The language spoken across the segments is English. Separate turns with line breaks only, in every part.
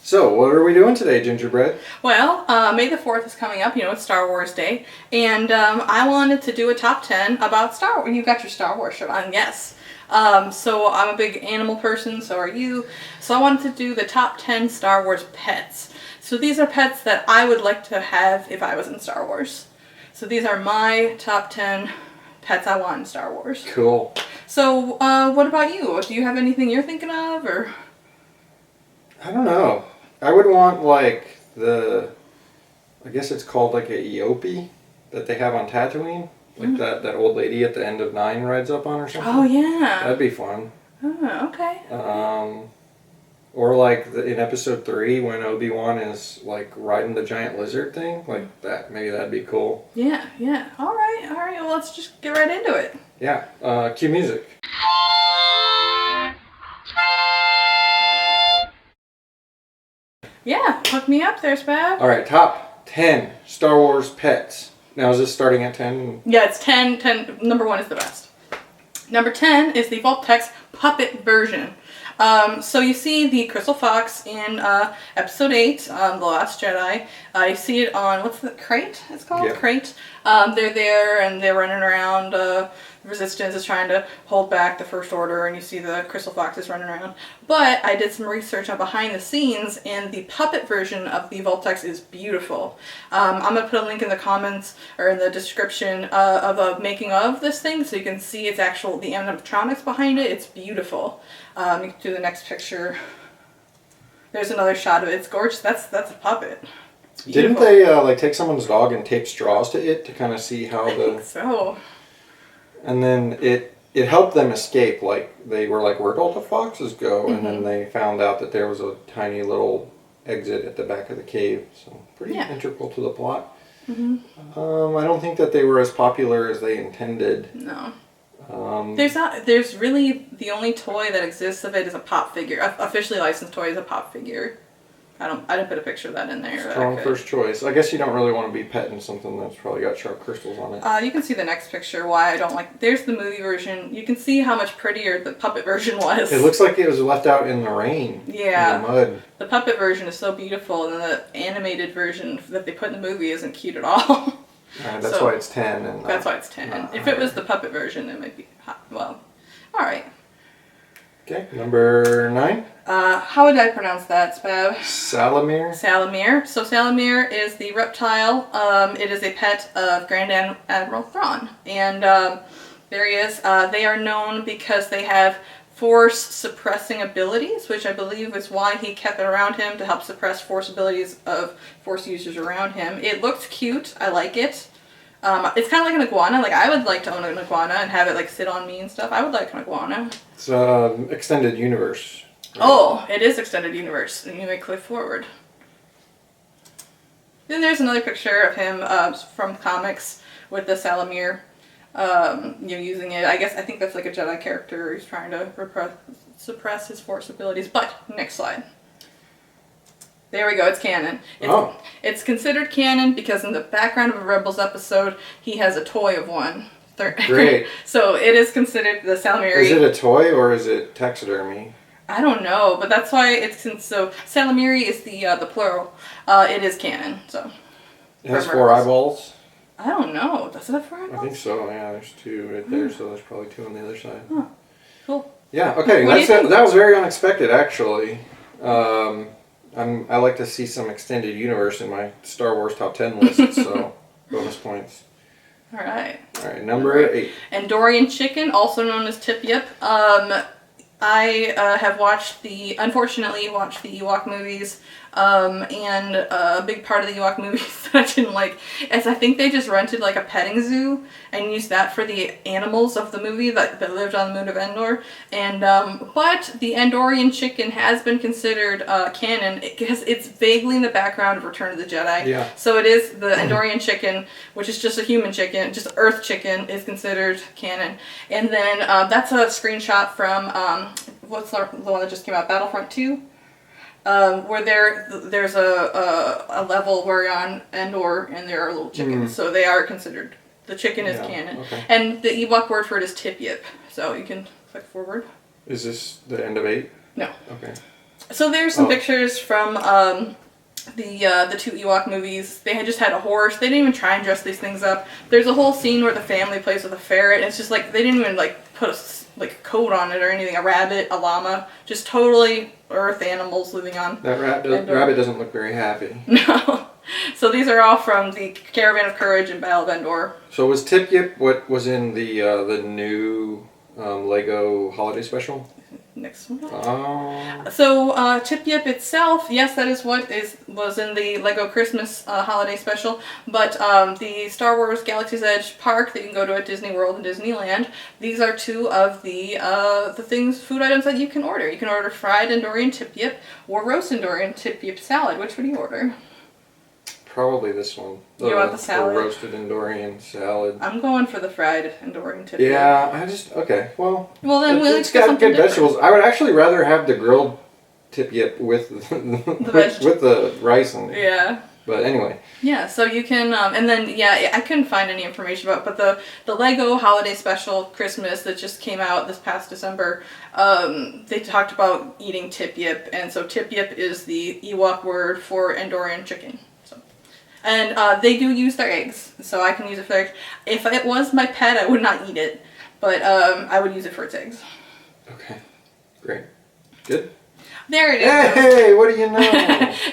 So, what are we doing today, Gingerbread?
Well, May the 4th is coming up, it's Star Wars Day, and I wanted to do a top 10 about Star Wars. You got your Star Wars shirt on, yes. So I'm a big animal person, so are you. So I wanted to do the top 10 Star Wars pets. So these are pets that I would like to have if I was in Star Wars. So these are my top 10 pets I want in Star Wars.
Cool.
So what about you? Do you have anything you're thinking of, or?
I don't know. I would want like I guess it's called like a Eopie that they have on Tatooine. Like that old lady at the end of 9 rides up on or something.
Oh yeah.
That'd be fun.
Oh, okay.
Or like in episode 3 when Obi-Wan is like riding the giant lizard thing. Like that. Maybe that'd be cool.
Yeah. Alright. Well, let's just get right into it.
Yeah. Cue music.
Yeah, hook me up there, Spav.
Alright, top 10 Star Wars pets. Now is this starting at 10?
Yeah, it's 10. Number 1 is the best. Number 10 is the Voltex puppet version. So you see the Crystal Fox in episode 8, The Last Jedi. You see it on, what's the crate it's called?
Yep.
Crate. They're there and they're running around. Resistance is trying to hold back the First Order, and you see the Crystal Foxes running around. But I did some research on behind the scenes, and the puppet version of the Voltex is beautiful. I'm going to put a link in the comments or in the description of a making of this thing, so you can see the animatronics behind it. It's beautiful. You can do the next picture. There's another shot of it. It's gorgeous. That's a puppet.
Didn't they like take someone's dog and tape straws to it to kind of see how
I think so.
And then it helped them escape. Like they were like, where'd all the foxes go? And then they found out that there was a tiny little exit at the back of the cave. So pretty integral to the plot. I don't think that they were as popular as they intended.
No. There's really the only toy that exists of it is a pop figure. Officially licensed toy is a pop figure. I didn't put a picture of that in there.
Strong first choice. I guess you don't really want to be petting something that's probably got sharp crystals on it.
You can see the next picture why I don't like. There's the movie version. You can see how much prettier the puppet version was.
It looks like it was left out in the rain.
Yeah.
In the mud.
The puppet version is so beautiful, and then the animated version that they put in the movie isn't cute at all.
That's why it's 10. And
that's why it's 10. If it was the puppet version, it might be hot. Well, all right.
Okay, number 9.
How would I pronounce that, Spav?
Salamir.
Salamir. So Salamir is the reptile. It is a pet of Grand Admiral Thrawn. And there he is. They are known because they have force suppressing abilities, which I believe is why he kept it around him, to help suppress force abilities of force users around him. It looks cute. I like it. It's kind of like an iguana. Like, I would like to own an iguana and have it like sit on me and stuff. I would like an iguana.
It's extended universe. Right?
Oh, it is extended universe. And you may click forward. Then there's another picture of him from comics with the Salamir. Using it. I think that's like a Jedi character who's trying to suppress his force abilities. But next slide. There we go, it's canon. It's considered canon because in the background of a Rebels episode, he has a toy of one.
Great.
So it is considered the Salamiri.
Is it a toy or is it taxidermy?
I don't know, but that's why it's so Salamiri is the plural. It is canon, so.
It has 4 eyeballs?
I don't know. Does it have 4 eyeballs?
I think so, yeah. There's 2 right there, so there's probably 2 on the other side.
Huh. Cool.
Yeah, okay. That was very unexpected, actually. I like to see some extended universe in my Star Wars top 10 list, so bonus points.
All right,
number 8.
Andorian chicken, also known as Tip Yip. I have unfortunately watched the Ewok movies, and a big part of the Ewok movies that I didn't like is I think they just rented like a petting zoo and used that for the animals of the movie that lived on the moon of Endor. And but the Andorian chicken has been considered canon because it's vaguely in the background of Return of the Jedi.
Yeah.
So it is the Andorian chicken, which is just a human chicken, just Earth chicken, is considered canon. And then that's a screenshot from what's the one that just came out, Battlefront 2? Where there's a level where you're on Endor and there are little chickens, so they are considered. The chicken is canon, and the Ewok word for it is Tip Yip. So you can click forward.
Is this the end of 8?
No.
Okay.
So there's some pictures from the two Ewok movies. They had just had a horse. They didn't even try and dress these things up. There's a whole scene where the family plays with a ferret. And it's just like they didn't even like put a coat on it or anything. A rabbit, a llama, just totally Earth animals living on.
That rabbit doesn't look very happy.
No. So these are all from the Caravan of Courage and Battle of Endor.
So was Tip Yip what was in the new Lego holiday special?
Next one.
Oh.
So Tip Yip itself, yes, that is what was in the Lego Christmas holiday special. But the Star Wars Galaxy's Edge park that you can go to at Disney World and Disneyland, these are two of the food items that you can order. You can order fried Endorian Tip Yip or roast Endorian Tip Yip salad. Which would you order?
Probably this one.
You want the salad?
The roasted Endorian salad.
I'm going for the fried Endorian Tip
Yip. Okay. Well
then
it's got good vegetables. I would actually rather have the grilled Tip Yip with with the rice in it.
Yeah.
But anyway.
Yeah, so you can, and then, yeah, I couldn't find any information about it, but the Lego Holiday Special Christmas that just came out this past December, they talked about eating Tip Yip, and so Tip Yip is the Ewok word for Endorian chicken. And they do use their eggs, so I can use it for their eggs. If it was my pet, I would not eat it, but I would use it for its eggs.
Okay, great. Good.
There it is.
Hey, what do you know?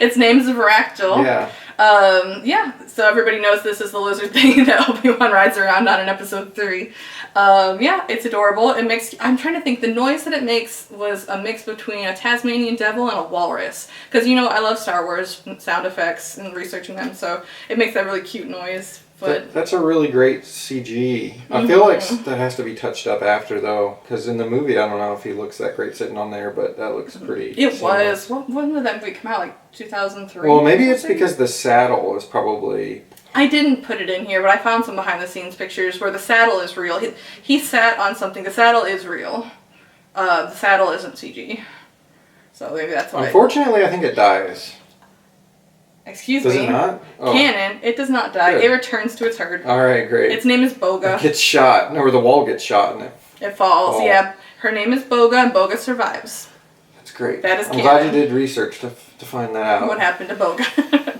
Its name is Varactyl.
Yeah.
Yeah, so everybody knows this is the lizard thing that Obi-Wan rides around on in episode 3. Yeah, it's adorable. It makes, I'm trying to think, the noise that it makes was a mix between a Tasmanian devil and a walrus. Because, you know, I love Star Wars sound effects and researching them, so it makes that really cute noise. But
that's a really great CG. I feel like that has to be touched up after, though, because in the movie, I don't know if he looks that great sitting on there, but that looks pretty
It
seamless.
was. When did that movie come out? Like 2003?
Well, maybe it's because the saddle is probably...
I didn't put it in here, but I found some behind-the-scenes pictures where the saddle is real. He sat on something. The saddle is real. The saddle isn't CG. So maybe that's why.
Unfortunately, I think it dies.
Excuse me.
Does it not? Oh.
Canon, it does not die.
Good.
It returns to its herd.
All right, great.
Its name is Boga.
It gets shot, or the wall gets shot, and
it falls. Yeah, her name is Boga, and Boga survives.
That's great.
That is
I'm
canon.
glad you did research to find that out.
What happened to Boga?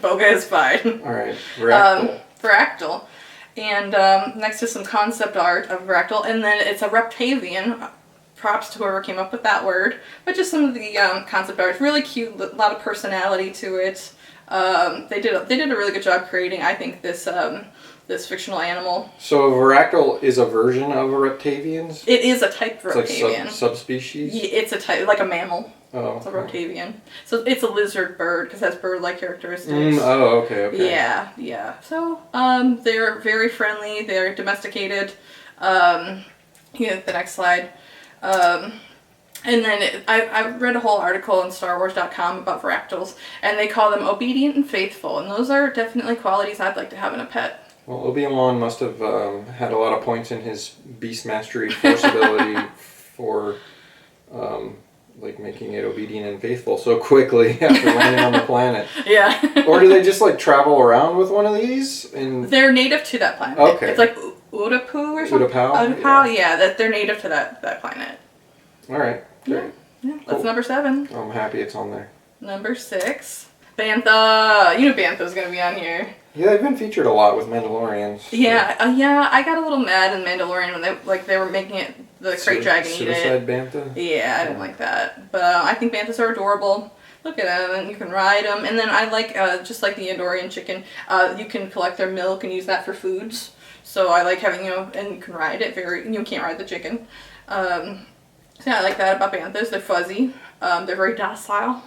Boga is fine.
All right, Varactyl.
Varactyl. And next is some concept art of Varactyl, and then it's a Reptavian. Props to whoever came up with that word. But just some of the concept art. Really cute, a lot of personality to it. They did a really good job creating, I think, this this fictional animal.
So Varactyl is a version of a Reptavians?
It is a type of
it's
Reptavian.
Like subspecies?
Yeah, it's a type, like a mammal.
Oh.
It's a Reptavian. So it's a lizard bird because it has bird-like characteristics.
Okay.
Yeah. So they're very friendly. They're domesticated. The next slide. And then I read a whole article on StarWars.com about Varactyls, and they call them obedient and faithful, and those are definitely qualities I'd like to have in a pet.
Well, Obi-Wan must have had a lot of points in his Beast Mastery Force ability for like making it obedient and faithful so quickly after landing on the planet.
Yeah.
Or do they just like travel around with one of these?
They're native to that planet.
Okay.
It's like Utapau or something.
Utapau?
Yeah, that they're native to that planet.
All right. Great.
Yeah. That's number 7.
I'm happy it's on there.
Number 6. Bantha. You knew Bantha's gonna be on here.
Yeah, they've been featured a lot with Mandalorians. So.
Yeah, I got a little mad in Mandalorian when they were making it the crate dragon eat it.
Suicide Bantha?
Yeah, I didn't like that. But I think Banthas are adorable. Look at them, and you can ride them. And then I like, just like the Endorian chicken, you can collect their milk and use that for foods. So I like having, and you can ride it you can't ride the chicken. So yeah, I like that about Banthas. They're fuzzy. They're very docile.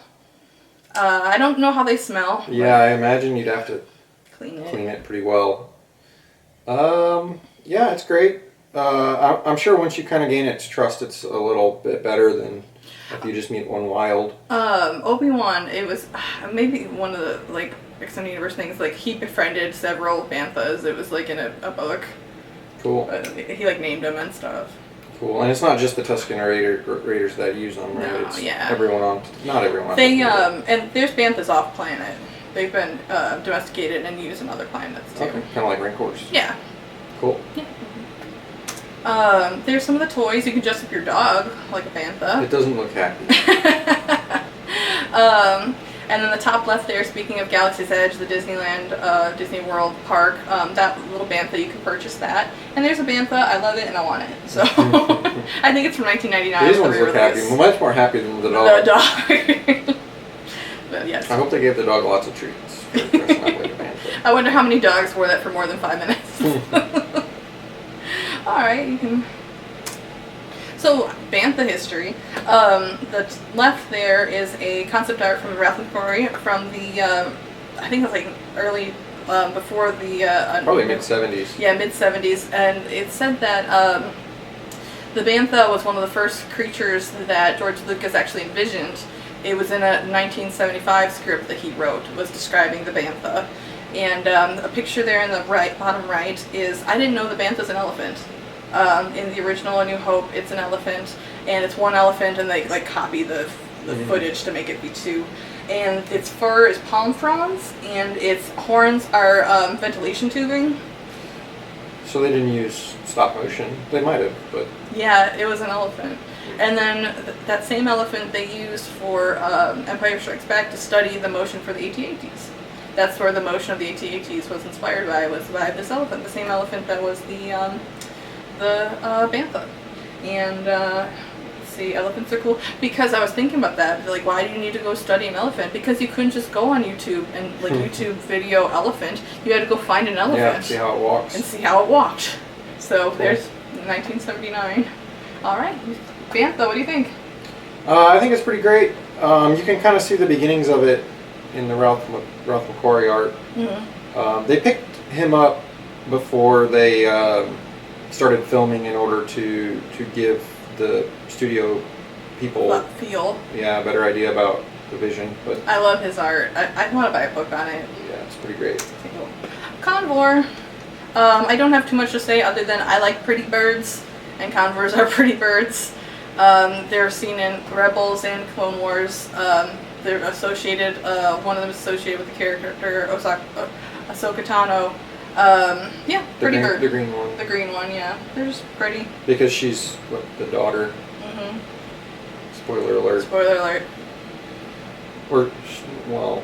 I don't know how they smell.
Yeah, I imagine you'd have to
clean
it pretty well. Yeah, it's great. I'm sure once you kind of gain its trust, it's a little bit better than if you just meet one wild.
Obi-Wan, it was maybe one of the like extended universe things. Like he befriended several Banthas. It was like in a book.
Cool.
He like named them and stuff.
Cool, and it's not just the Tusken Raiders that use them, right?
No,
it's
yeah.
everyone on. Not everyone.
They and there's Banthas off planet. They've been domesticated and used on other planets too.
Okay, kind of like Rancors.
Yeah.
Cool.
Yeah. There's some of the toys. You can dress up your dog like a Bantha.
It doesn't look happy.
And then the top left there, speaking of Galaxy's Edge, the Disneyland, Disney World park, that little Bantha, you can purchase that. And there's a Bantha, I love it and I want it. So I think it's from 1999.
These ones look happy, much more happy than the dog.
The dog. But yes.
I hope they gave the dog lots of treats for dressing up like a Bantha.
I wonder how many dogs wore that for more than 5 minutes. Alright, you can... So, Bantha history. The left there is a concept art from Ralph McQuarrie from the, I think it was like early, before the...
Probably mid-70s.
Yeah, mid-70s. And it said that the Bantha was one of the first creatures that George Lucas actually envisioned. It was in a 1975 script that he wrote, was describing the Bantha. And a picture there in the bottom right is, I didn't know the Bantha's an elephant. In the original A New Hope, it's an elephant, and it's one elephant, and they like copy the footage to make it be two. And its fur is palm fronds, and its horns are ventilation tubing.
So they didn't use stop motion. They might have, but...
Yeah, it was an elephant. And then that same elephant they used for Empire Strikes Back to study the motion for the AT-ATs. That's where the motion of the AT-ATs was inspired by, was by this elephant, the same elephant that was the Bantha. And let's see, elephants are cool because I was thinking about that. Like, why do you need to go study an elephant? Because you couldn't just go on YouTube and like YouTube video elephant. You had to go find an elephant.
Yeah, see how it walks.
And see how it walked. So there's 1979. All right, Bantha, what do you think?
I think it's pretty great. You can kind of see the beginnings of it in the Ralph McQuarrie art. Mm-hmm. They picked him up before they started filming in order to give the studio people a better idea about the vision. But
I love his art. I want to buy a book on it.
Yeah, it's pretty great.
Convor. I don't have too much to say other than I like pretty birds, and Convors are pretty birds. They're seen in Rebels and Clone Wars. They're associated, one of them is associated with the character Ahsoka Tano. Yeah, pretty bird.
The green one.
The green one, yeah. They're just pretty.
Because she's, what, the daughter? Mm-hmm. Spoiler alert.
Spoiler alert.
Or, well,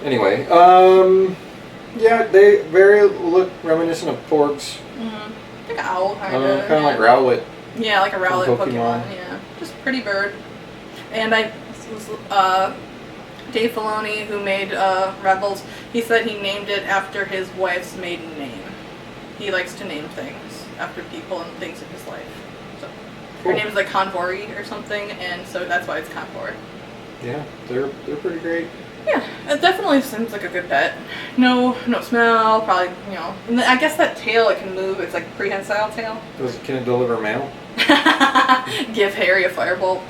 anyway. Yeah, they look reminiscent of Porgs.
Mm-hmm. Like an owl, kind of.
Kind of like Rowlet.
Yeah, like a Rowlet
Pokemon.
Yeah, just pretty bird. And Dave Filoni, who made Rebels, he said he named it after his wife's maiden name. He likes to name things after people and things in his life. So cool. Her name is like Convory or something, and so that's why it's Convor.
Yeah, they're pretty great.
Yeah, it definitely seems like a good pet. No smell, probably, you know. And I guess that tail, it can move. It's like a prehensile tail.
Can it deliver mail?
Give Harry a firebolt.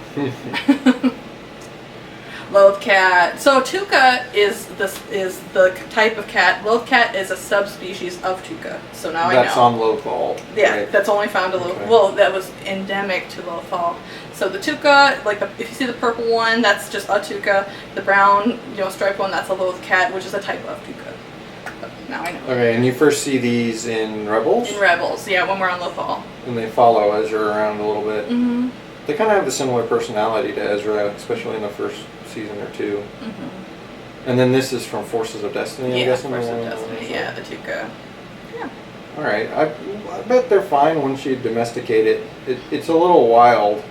Lothcat. So Tuca is the type of cat. Lothcat is a subspecies of Tuca. So now I know.
That's on Lothal.
Yeah,
right?
That's only found in Lothal. Okay. Well, that was endemic to Lothal. So the Tuca, like if you see the purple one, that's just a Tuca. The brown, striped one, that's a Lothcat, which is a type of Tuca. But now I know.
Okay, and you first see these in Rebels?
In Rebels, yeah, when we're on Lothal.
And they follow Ezra around a little bit.
Mm-hmm.
They kind of have a similar personality to Ezra, especially in the first season or two. Mm-hmm. And then this is from Forces of Destiny, I guess.
Forces of Destiny, yeah, the Tuca. Yeah.
Alright, I bet they're fine once you domesticate it. It's a little wild.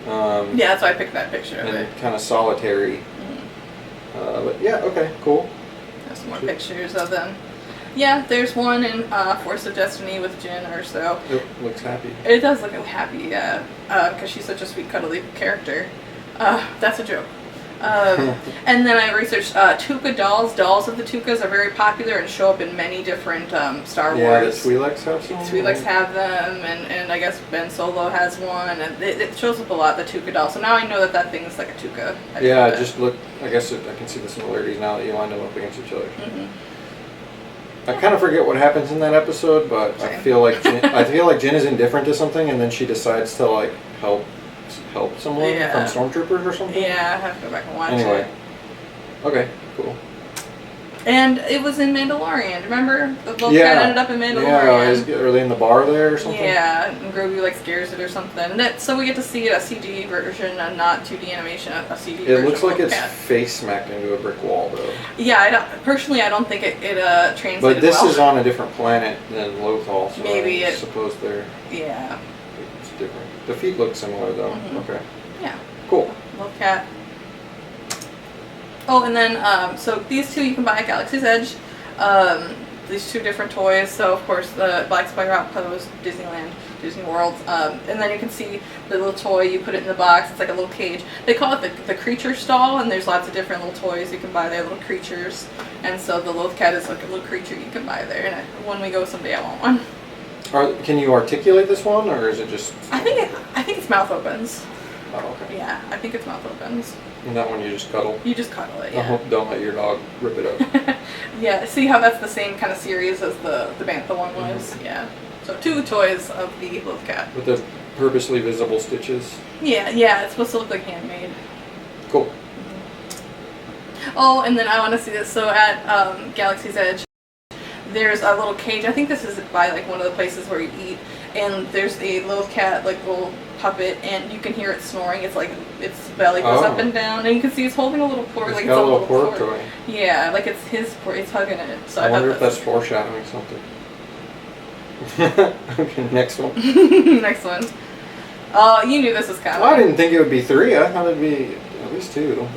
Yeah, that's why I picked that picture of it.
And kind of solitary. Mm-hmm. But yeah, okay, cool.
There's some more pictures of them. Yeah, there's one in Force of Destiny with Jyn Erso.
It looks happy.
It does look happy, yeah. Because she's such a sweet, cuddly character. That's a joke. And then I researched Tuca dolls. Dolls of the Tucas are very popular and show up in many different Star Wars.
Yeah, the Twi'leks have some?
Twi'leks have them, and I guess Ben Solo has one, and it shows up a lot, the Tuca doll. So now I know that thing is like a Tuca.
Yeah, just look, I guess I can see the similarities now that you line them up against each other. Mm-hmm. I kind of forget what happens in that episode, but I feel like Jyn is indifferent to something, and then she decides to like help someone from stormtroopers or something.
Yeah, I have to go back and watch it.
Anyway, okay, cool.
And it was in Mandalorian. Remember? The little cat ended up in Mandalorian.
Yeah, are they in the bar there or something?
Yeah, and Grogu like scares it or something. And so we get to see a CG version and not 2D animation, a CG version.
It looks like it's
cat.
face smacked into a brick wall though.
Yeah, I don't think it translated
But this
well.
is on a different planet than Lothal, so
Maybe
I suppose they're...
Yeah.
It's different. The feet look similar though.
Mm-hmm.
Okay.
Yeah.
Cool.
Little cat. Oh, and then, so these two you can buy at Galaxy's Edge. These two different toys. So, of course, the Black Spider Outpost, Disneyland, Disney World. And then you can see the little toy, you put it in the box. It's like a little cage. They call it the creature stall, and there's lots of different little toys you can buy there, little creatures. And so the Loth Cat is like a little creature you can buy there. And when we go someday, I want one.
Can you articulate this one, or is it just...
I think its mouth opens.
Oh, okay.
Yeah, I think its mouth opens.
And that one you just cuddle?
You just cuddle it,
I
yeah.
hope don't let your dog rip it up.
Yeah, see how that's the same kind of series as the Bantha one was? Mm-hmm. Yeah. So 2 toys of the Loth Cat.
With the purposely visible stitches?
Yeah, it's supposed to look like handmade.
Cool.
Mm-hmm. Oh, and then I want to see this. So at Galaxy's Edge, there's a little cage. I think this is by like one of the places where you eat. And there's a Loth Cat, like little puppet, and you can hear it snoring. It's like its belly goes up and down, and you can see it's holding a little porg. Like it's
got
a
a little porg
porg
toy.
Yeah, like it's his porg. It's hugging it. So
I wonder if that's foreshadowing something. Okay, next one.
Next one. You knew this was coming.
Well, I didn't think it would be 3. I thought it'd be at least 2.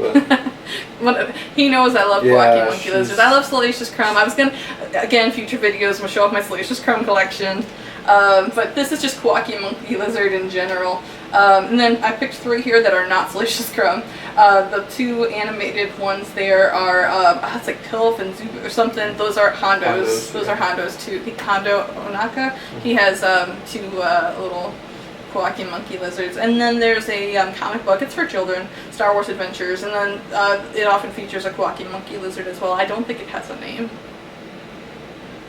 But
he knows I love Wacky Monkey
she's...
Lizards. I love Salacious Crumb. I was gonna, again, future videos, I'm gonna show off my Salacious Crumb collection. But this is just Wacky Monkey Lizard in general. And then I picked 3 here that are not Salacious Crumb. The 2 animated ones there are, it's like Pilf and Zubu or something. Those are Hondos. Those are Hondos too. Hondo Onaka. He has 2 little Wacky Monkey Lizards. And then there's a comic book. It's for children. Star Wars Adventures. And then it often features a Wacky Monkey Lizard as well. I don't think it has a name.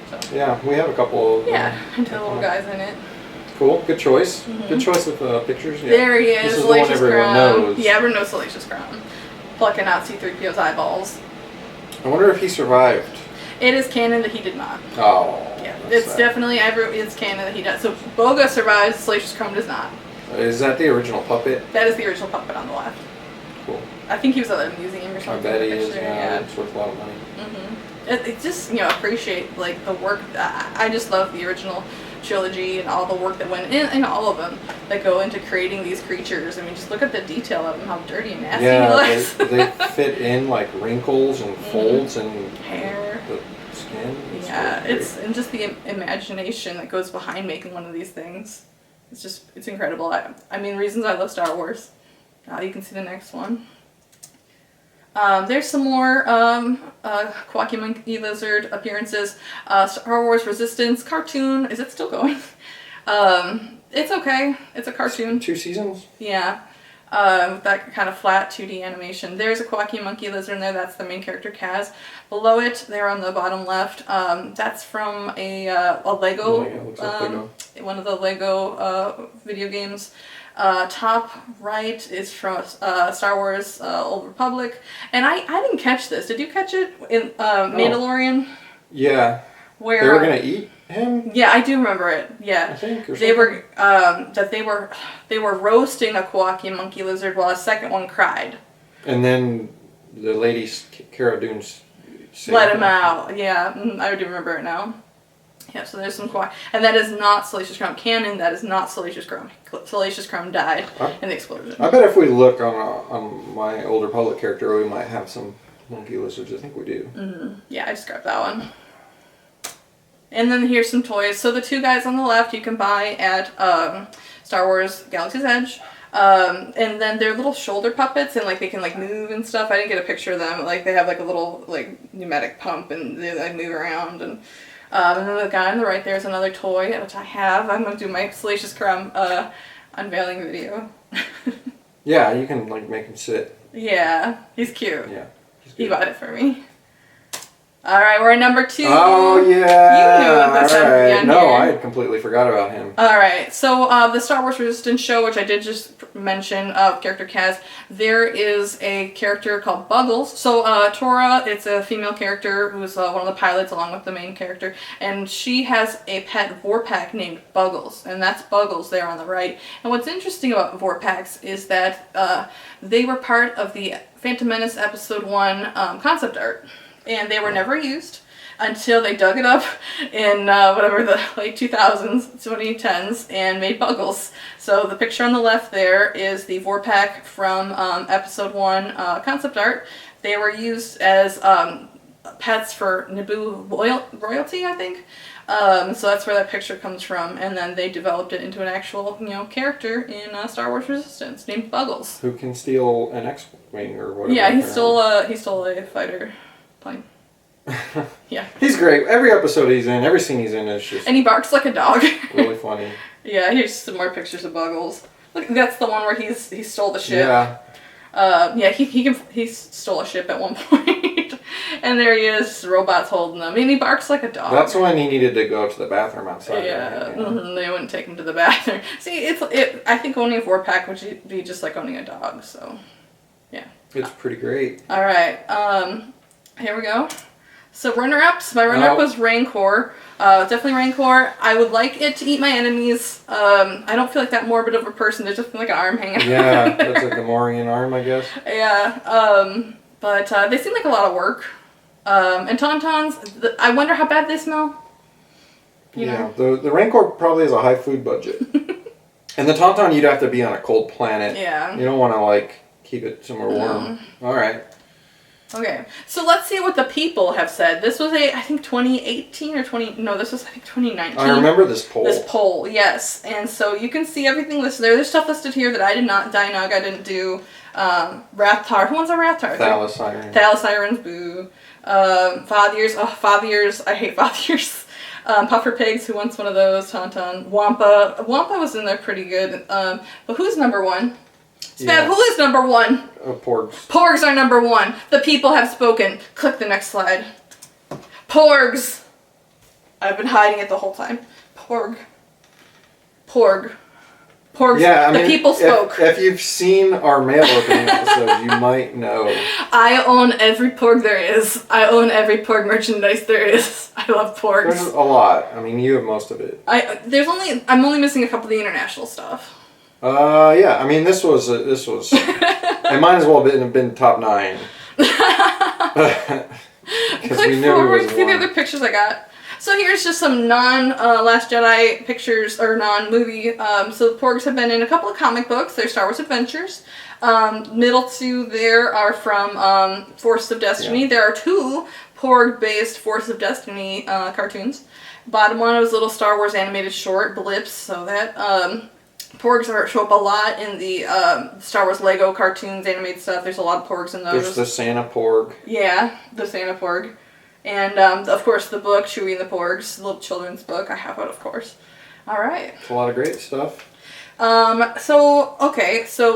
So.
Yeah, we have a couple of...
and 2 little guys in it.
Cool, good choice.
Mm-hmm.
Good choice with pictures. Yeah.
There he is,
This is
Salacious
the one everyone
Crumb.
knows.
Yeah, everyone knows Salacious Crumb. Plucking out C-3PO's eyeballs.
I wonder if he survived.
It is canon that he did not.
Oh.
Yeah, it's definitely it's canon that he does. So Boga survives, Salacious Crumb does not.
Is that the original puppet?
That is the original puppet on the left.
Cool.
I think he was at a museum or something.
I bet he is. Yeah, it's worth a lot of money.
Mm-hmm. It just appreciate like the work. I just love the original trilogy and all the work that went in all of them that go into creating these creatures. I mean, just look at the detail of them, how dirty and nasty he looks.
they fit in like wrinkles and folds and
hair,
the skin.
And just the imagination that goes behind making one of these things. It's incredible. I mean, reasons I love Star Wars. You can see the next one. There's some more Wacky Monkey Lizard appearances. Star Wars Resistance cartoon. Is it still going? It's okay. It's a cartoon.
2 seasons?
Yeah. With that kind of flat 2D animation. There's a Wacky Monkey Lizard in there. That's the main character, Kaz. Below it, there on the bottom left, that's from a Lego.
It looks like Lego.
One of the Lego video games. Top right is from Star Wars Old Republic. And I didn't catch this. Did you catch it in Mandalorian?
Yeah.
Where
they were going to eat him?
Yeah, I do remember it. Yeah.
I think, or
they were they were roasting a Wacky Monkey Lizard while a second one cried.
And then the lady, Cara Dune,
let him out. Yeah, I do remember it now. Yeah, so there's some Wacky, and that is not Salacious Crumb canon. That is not Salacious Crumb. Salacious Crumb died in the explosion.
I bet if we look on my Old Republic character, we might have some monkey lizards. I think we do.
Mm-hmm. Yeah, I just grabbed that one. And then here's some toys. So the 2 guys on the left you can buy at Star Wars Galaxy's Edge. And then they're little shoulder puppets and like they can like move and stuff. I didn't get a picture of them. Like they have like a little like pneumatic pump and they like move around and then the guy on the right there is another toy which I have. I'm gonna do my Salacious Crumb unveiling video.
Yeah, you can like make him sit.
Yeah, he's cute.
Yeah,
he bought it for me. All right, we're at number 2.
Oh, yeah.
You knew this had to be on
No,
here.
I had completely forgot about him.
All right, so the Star Wars Resistance show, which I did just mention, character cast, there is a character called Buggles. So Tora, it's a female character who's one of the pilots along with the main character, and she has a pet Vorpak named Buggles, and that's Buggles there on the right. And what's interesting about Vorpaks is that they were part of the Phantom Menace Episode 1 concept art, and they were never used until they dug it up in whatever the late 2000s, 2010s, and made Buggles. So the picture on the left there is the Vorpak from Episode 1 concept art. They were used as pets for Naboo royalty, I think. So that's where that picture comes from, and then they developed it into an actual, character in Star Wars Resistance named Buggles.
Who can steal an X-wing or whatever?
Yeah, he stole a fighter plane. Yeah.
He's great. Every episode he's in, every scene he's in is just...
And he barks like a dog.
really funny.
Yeah, here's some more pictures of Buggles. Look, that's the one where he stole the ship.
Yeah.
He stole a ship at one point. And there he is, robots holding him. And he barks like a dog.
That's when he needed to go to the bathroom outside.
Yeah, they wouldn't take him to the bathroom. See, I think owning a 4-pack would be just like owning a dog, so, yeah.
It's pretty great.
All right, here we go. So runner-ups, my runner-up was Rancor. Definitely Rancor. I would like it to eat my enemies. I don't feel like that morbid of a person. There's just like an arm hanging out.
Yeah, that's a Gamorrean arm, I guess.
Yeah, but they seem like a lot of work. And Tauntauns, I wonder how bad they smell. You know?
The Rancor probably has a high food budget. And the Tauntaun, you'd have to be on a cold planet.
Yeah.
You don't want to, keep it somewhere warm. All right.
Okay, so let's see what the people have said. This was I think 2018 or this was, I think, 2019.
I remember this poll.
This poll, yes. And so you can see everything listed there. There's stuff listed here that I did not, Dinog, I didn't do. Rathtar, who wants a Rathtar?
Thales Sirens.
Thales Sirens, boo. Fathiers, I hate Fathiers. Puffer Pigs, who wants one of those? Tauntaun. Wampa was in there pretty good. But who's number 1? Spav, who is number 1?
Porgs.
Porgs are number 1. The people have spoken. Click the next slide. Porgs. I've been hiding it the whole time. Porg. Porgs.
Yeah, I mean,
the people spoke.
If you've seen our mail opening episodes, you might know.
I own every Porg there is. I own every Porg merchandise there is. I love Porgs.
There's a lot. I mean, you have most of it.
I'm only missing a couple of the international stuff.
Yeah. I mean, this was. It might as well have been top 9.
Click forward to see the other pictures I got. So here's just some non-Last Jedi pictures, or non-movie. So the Porgs have been in a couple of comic books. They're Star Wars Adventures. Middle 2 there are from Force of Destiny. Yeah. There are 2 Porg-based Force of Destiny cartoons. Bottom one was a little Star Wars animated short, Blips, so that... Porgs show up a lot in the Star Wars Lego cartoons, animated stuff. There's a lot of Porgs in those.
There's the Santa Porg. Yeah,
the Santa Porg. And, of course, the book, Chewie and the Porgs, the little children's book. I have it, of course. All right.
It's a lot of great stuff.
So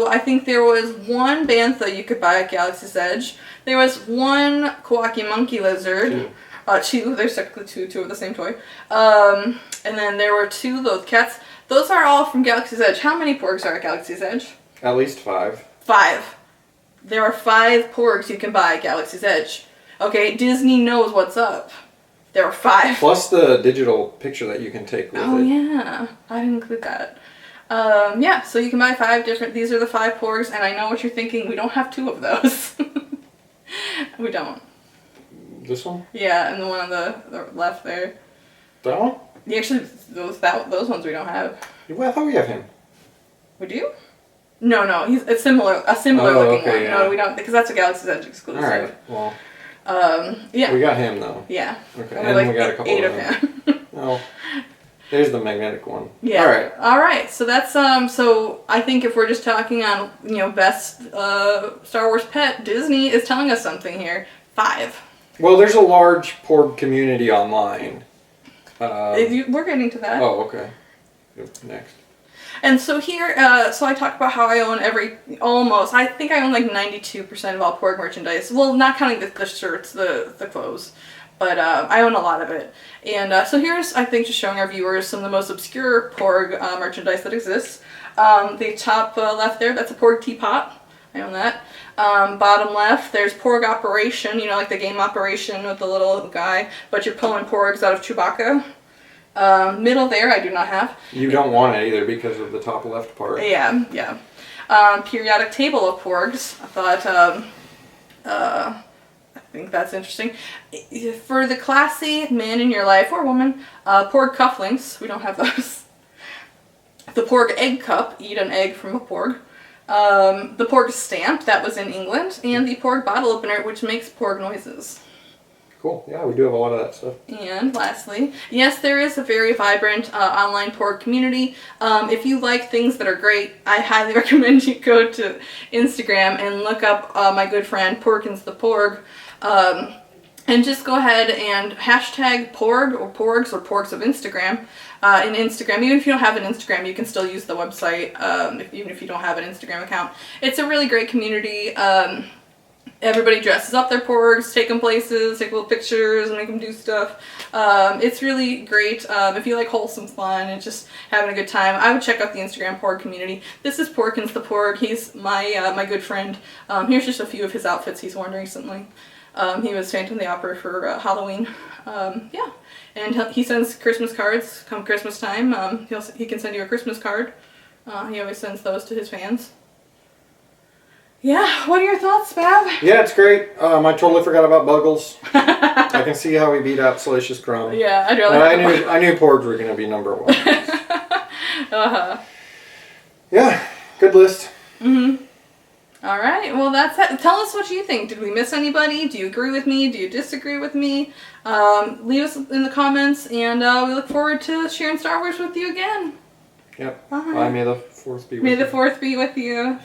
I think there was 1 Bantha you could buy at Galaxy's Edge. There was 1 Kawaki Monkey Lizard. 2. There's technically 2 of the same toy. And then there were 2 Loth Cats. Those are all from Galaxy's Edge. How many Porgs are at Galaxy's Edge?
At least 5.
5. There are 5 Porgs you can buy at Galaxy's Edge. Okay, Disney knows what's up. There are 5.
Plus the digital picture that you can take with it.
Oh, yeah. I didn't include that. Yeah, so you can buy 5 different... These are the 5 Porgs, and I know what you're thinking. We don't have 2 of those. We don't.
This one?
Yeah, and the one on the left there.
That one?
Yeah, actually, those ones we don't have.
Well, I thought we have him.
We do? No, he's a similar looking one.
Yeah.
No, we don't, because that's a Galaxy's Edge exclusive.
All right, well.
Yeah.
We got him, though.
Yeah.
Okay, and we got a couple
8
of
him.
Oh, there's the magnetic one.
Yeah. All right. So that's, so I think if we're just talking on, best Star Wars pet, Disney is telling us something here. 5.
Well, there's a large Porg community online.
We're getting to that.
Oh, okay. Next.
And so here, so I talk about how I own I think I own like 92% of all Porg merchandise. Well, not counting the shirts, the clothes. but I own a lot of it. And so here's, I think, just showing our viewers some of the most obscure Porg merchandise that exists. The top left there, that's a Porg teapot. I own that. Bottom left, there's Porg Operation, you know, like the game Operation with the little guy, but you're pulling Porgs out of Chewbacca. Middle there, I do not have.
You don't want it either because of the top left part.
Yeah, yeah. Periodic table of Porgs. I thought, I think that's interesting. For the classy man in your life, or woman, Porg cufflinks. We don't have those. The Porg egg cup. Eat an egg from a Porg. The Porg stamp. That was in England. And the Porg bottle opener, which makes Porg noises.
Cool. Yeah, we do have a lot of that stuff.
And lastly, yes, there is a very vibrant online Porg community. If you like things that are great, I highly recommend you go to Instagram and look up my good friend Porkins the Porg. And just go ahead and hashtag Porg or Porgs or Porgs of Instagram in Instagram. Even if you don't have an Instagram, you can still use the website even if you don't have an Instagram account. It's a really great community. Everybody dresses up their Porgs, take them places, take little pictures, and make them do stuff. It's really great if you like wholesome fun and just having a good time. I would check out the Instagram Porg community. This is Porkins the Porg. He's my good friend. Here's just a few of his outfits he's worn recently. He was Phantom of the Opera for Halloween. Yeah, and he sends Christmas cards come Christmas time. He can send you a Christmas card. He always sends those to his fans. Yeah, what are your thoughts, Spav?
Yeah, it's great. I totally forgot about Buggles. I can see how he beat out Salacious Crumb.
Yeah, I'd really.
And I knew Porgs were going to be number one. Yeah, good list.
Mm-hmm. All right, well that's it. Tell us what you think. Did we miss anybody? Do you agree with me? Do you disagree with me? Leave us in the comments, and we look forward to sharing Star Wars with you again.
Yep. Bye. May the 4th be with you.
May the 4th be with you.